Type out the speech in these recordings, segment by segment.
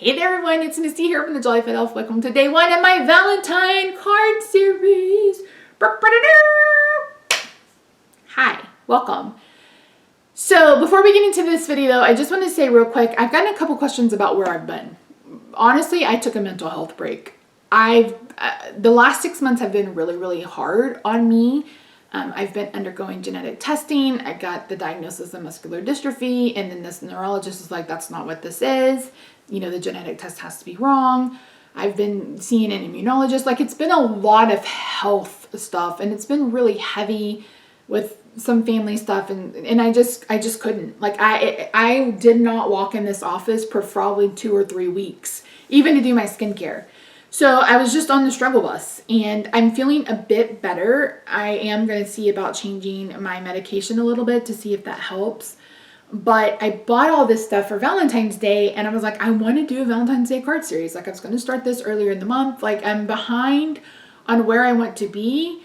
Hey there everyone, it's Misty here from the TheJollyFatElf. Welcome to day one of my Valentine card series. Hi, welcome. So before we get into this video, I just want to say real quick, I've gotten a couple questions about where I've been. Honestly, I took a mental health break. The last 6 months have been really hard on me. I've been undergoing genetic testing. I got the diagnosis of muscular dystrophy, and then this neurologist is like, that's not what this is. You know, the genetic test has to be wrong. I've been seeing an immunologist. Like, it's been a lot of health stuff, and it's been really heavy with some family stuff, and I just couldn't. Like, I did not walk in this office for probably 2 or 3 weeks, even to do my skincare. So I was just on the struggle bus, and I'm feeling a bit better. I am going to see about changing my medication a little bit to see if that helps. But I bought all this stuff for Valentine's Day, and I was like, I want to do a Valentine's Day card series. Like, I was going to start this earlier in the month. Like, I'm behind on where I want to be,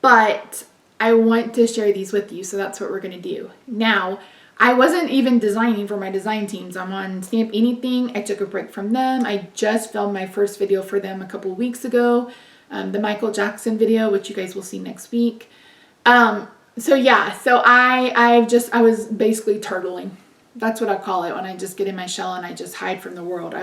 but I want to share these with you. So that's what we're going to do. Now, I wasn't even designing for my design teams. I'm on Stamp Anything. I took a break from them. I just filmed my first video for them a couple weeks ago. The Michael Jackson video, which you guys will see next week. So yeah, so I was basically turtling. That's what I call it when I just get in my shell and I just hide from the world.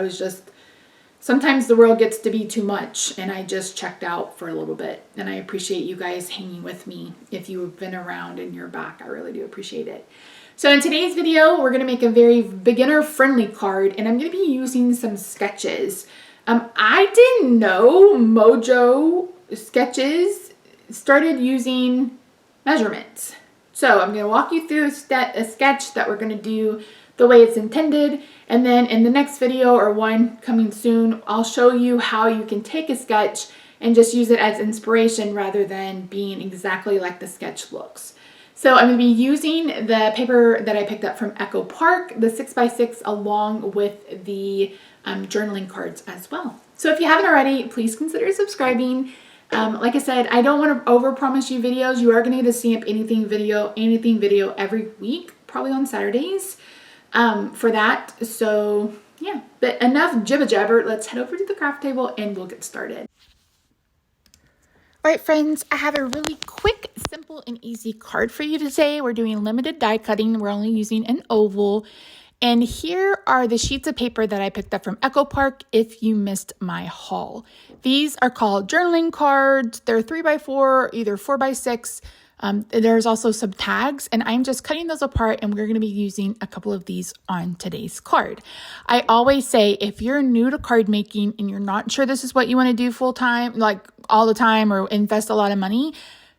Sometimes the world gets to be too much, and I just checked out for a little bit. And I appreciate you guys hanging with me. If you've been around and you're back, I really do appreciate it. So in today's video, we're going to make a very beginner-friendly card, and I'm going to be using some sketches. I didn't know Mojo Sketches started using measurements. So I'm going to walk you through a sketch that we're going to do the way it's intended, and then in the next video, or one coming soon, I'll show you how you can take a sketch and just use it as inspiration rather than being exactly like the sketch looks. So I'm going to be using the paper that I picked up from Echo Park, the 6x6, along with the journaling cards as well. So if you haven't already, please consider subscribing. Like I said, I don't want to overpromise you videos. You are going to get a Stamp Anything video every week, probably on Saturdays for that. So yeah, but enough jibber jabber. Let's head over to the craft table and we'll get started. All right, friends, I have a really quick, simple, and easy card for you today. We're doing limited die cutting. We're only using an oval. And here are the sheets of paper that I picked up from Echo Park if you missed my haul. These are called journaling cards. They're 3x4, either 4x6. There's also some tags, and I'm just cutting those apart, and we're going to be using a couple of these on today's card. I always say, if you're new to card making and you're not sure this is what you want to do full time, like all the time, or invest a lot of money,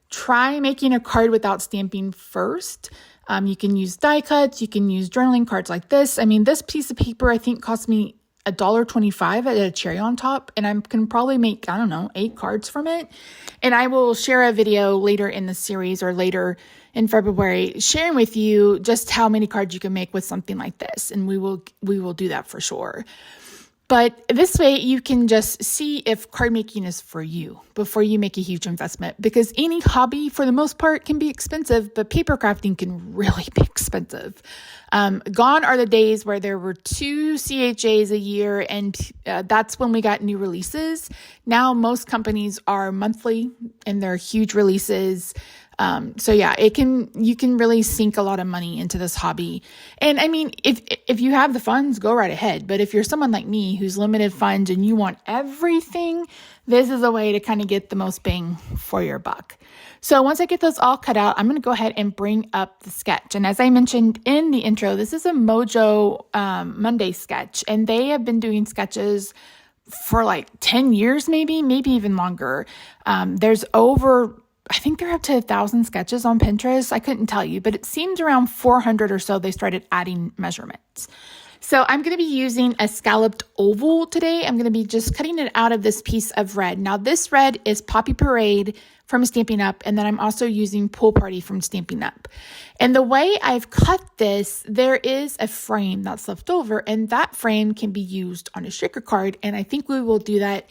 try making a card without stamping first. You can use die cuts. You can use journaling cards like this. I mean, this piece of paper, I think, cost me $1.25 at a cherry on top, and I can probably make, I don't know, 8 cards from it. And I will share a video later in the series or later in February sharing with you just how many cards you can make with something like this. And we will do that for sure. But this way you can just see if card making is for you before you make a huge investment, because any hobby for the most part can be expensive, but paper crafting can really be expensive. Gone are the days where there were 2 CHAs a year, and that's when we got new releases. Now most companies are monthly and they're huge releases. So yeah, you can really sink a lot of money into this hobby. And I mean, if you have the funds, go right ahead. But if you're someone like me who's limited funds and you want everything, this is a way to kind of get the most bang for your buck. So once I get those all cut out, I'm going to go ahead and bring up the sketch. And as I mentioned in the intro, this is a Mojo Monday sketch, and they have been doing sketches for like 10 years, maybe even longer. I think they're up to 1,000 sketches on Pinterest. I couldn't tell you, but it seems around 400 or so they started adding measurements. So I'm going to be using a scalloped oval today. I'm going to be just cutting it out of this piece of red. Now this red is Poppy Parade from Stampin' Up, and then I'm also using Pool Party from Stampin' Up. And the way I've cut this, there is a frame that's left over, and that frame can be used on a sticker card, and I think we will do that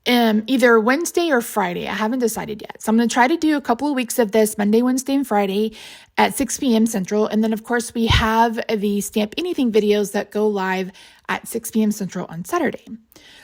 either Wednesday or Friday. I haven't decided yet. So I'm going to try to do a couple of weeks of this, Monday, Wednesday, and Friday. at 6 p.m. Central. And then, of course, we have the Stamp Anything videos that go live at 6 p.m. Central on Saturday.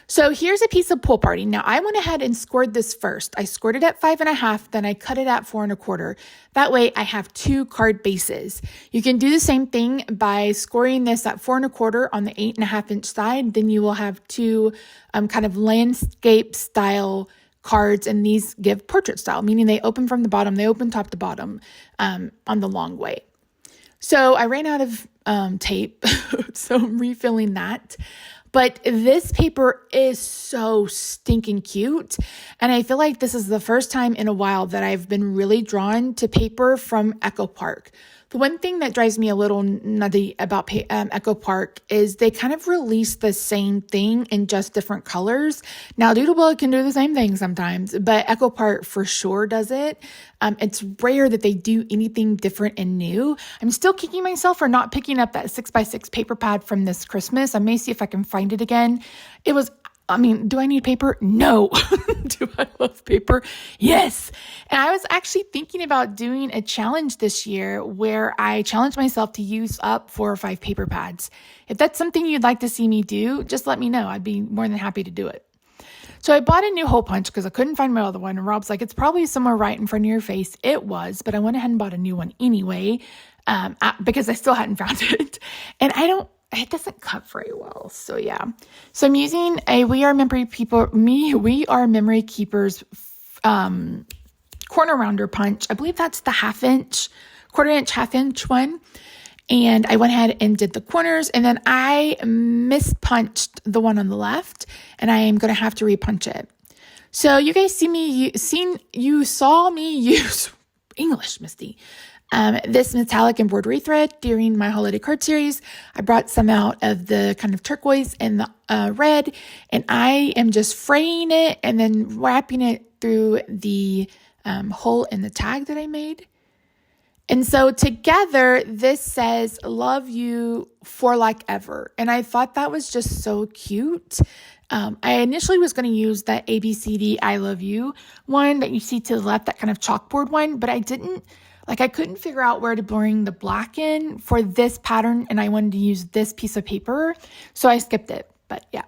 So here's a piece of Pool Party. Now, I went ahead and scored this first. I scored it at 5.5, then I cut it at 4.25. That way, I have 2 card bases. You can do the same thing by scoring this at 4.25 on the 8.5-inch side. Then you will have 2 kind of landscape style cards, and these give portrait style, meaning they open from the bottom, they open top to bottom on the long way. So I ran out of tape, so I'm refilling that. But this paper is so stinking cute. And I feel like this is the first time in a while that I've been really drawn to paper from Echo Park. The one thing that drives me a little nutty about Echo Park is they kind of release the same thing in just different colors. Now, Doodlebug can do the same thing sometimes, but Echo Park for sure does it. It's rare that they do anything different and new. I'm still kicking myself for not picking up that 6x6 paper pad from this Christmas. I may see if I can find it again. Do I need paper? No. Do I love paper? Yes. And I was actually thinking about doing a challenge this year where I challenge myself to use up 4 or 5 paper pads. If that's something you'd like to see me do, just let me know. I'd be more than happy to do it. So I bought a new hole punch because I couldn't find my other one. And Rob's like, it's probably somewhere right in front of your face. It was, but I went ahead and bought a new one anyway because I still hadn't found it. And it doesn't cut very well. So yeah. So I'm using a We Are Memory Keepers corner rounder punch. I believe that's the quarter-inch, half-inch one. And I went ahead and did the corners, and then I mispunched the one on the left, and I am going to have to repunch it. So you guys you saw me use English, Misty. This metallic embroidery thread during my holiday card series. I brought some out of the kind of turquoise and the red, and I am just fraying it and then wrapping it through the hole in the tag that I made. And so together, this says, love you for like ever. And I thought that was just so cute. I initially was going to use that ABCD I love you one that you see to the left, that kind of chalkboard one, but I couldn't figure out where to bring the black in for this pattern, and I wanted to use this piece of paper, so I skipped it, but yeah.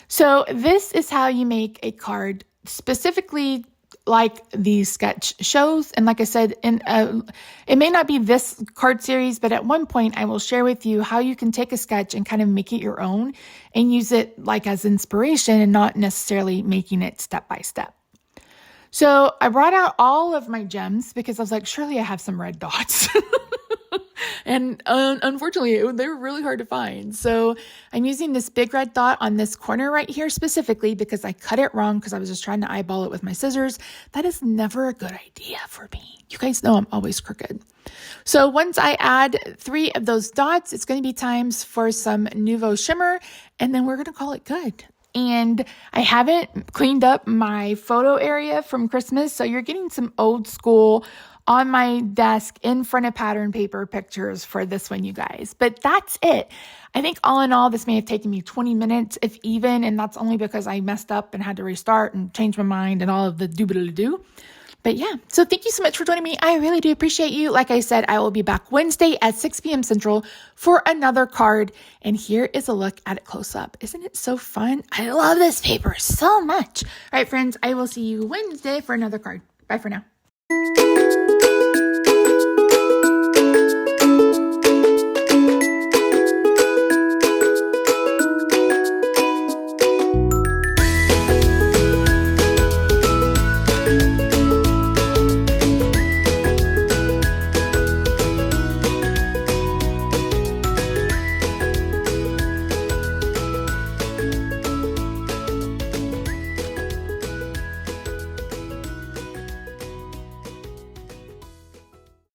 So this is how you make a card specifically like the sketch shows. And like I said, it may not be this card series, but at one point I will share with you how you can take a sketch and kind of make it your own and use it like as inspiration and not necessarily making it step by step. So I brought out all of my gems because I was like, surely I have some red dots. And unfortunately, they were really hard to find. So I'm using this big red dot on this corner right here specifically because I cut it wrong because I was just trying to eyeball it with my scissors. That is never a good idea for me. You guys know I'm always crooked. So once I add 3 of those dots, it's going to be times for some Nouveau Shimmer, and then we're going to call it good. And I haven't cleaned up my photo area from Christmas, so you're getting some old school on my desk in front of pattern paper pictures for this one, you guys. But that's it. I think all in all, this may have taken me 20 minutes, if even, and that's only because I messed up and had to restart and change my mind and all of the doobly-doo. But yeah, so thank you so much for joining me. I really do appreciate you. Like I said, I will be back Wednesday at 6 p.m. Central for another card. And here is a look at it close up. Isn't it so fun? I love this paper so much. All right, friends, I will see you Wednesday for another card. Bye for now.